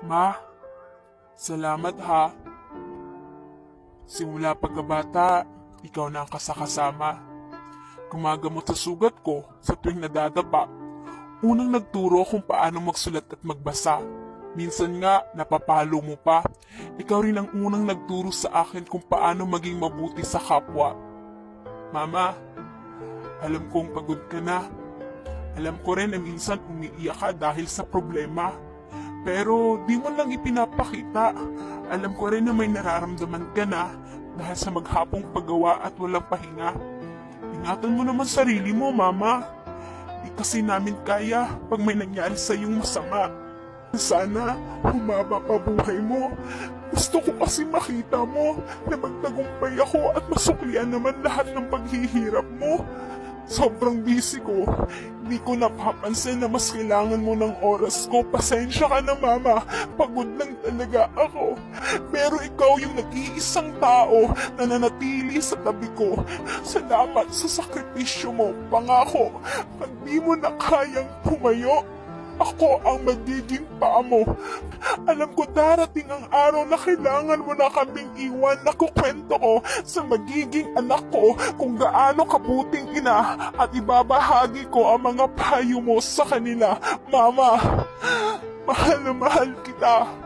Ma, salamat ha. Simula pagkabata, ikaw na ang kasakasama. Gumagamot sa sugat ko sa tuwing nadadapa. Unang nagturo kung paano magsulat at magbasa. Minsan nga, napapalo mo pa. Ikaw rin ang unang nagturo sa akin kung paano maging mabuti sa kapwa. Mama, alam kong pagod ka na. Alam ko rin na minsan umiiyak ka dahil sa problema. Pero di mo lang ipinapakita. Alam ko rin na may nararamdaman ka na dahil sa maghapong paggawa at walang pahinga. Ingatan mo naman sarili mo, Mama. Di kasi namin kaya pag may nangyari sa iyong masama. Sana humaba pa buhay mo. Gusto ko kasi makita mo na magtagumpay ako at masuklian naman lahat ng paghihirap mo. Sobrang busy ko. Hindi ko napapansin na mas kailangan mo ng oras ko. Pasensya ka na, Mama. Pagod lang talaga ako. Pero ikaw yung nag-iisang tao na nanatili sa tabi ko. Salamat sa sakripisyo mo. Pangako, pag di mo na kayang tumayo, ako ang magiging paa mo. Alam ko darating ang araw na kailangan mo na kaming iwan. Nakukwento ko sa magiging anak ko kung gaano kabuting ina at ibabahagi ko ang mga payo mo sa kanila. Mama, mahal na mahal kita.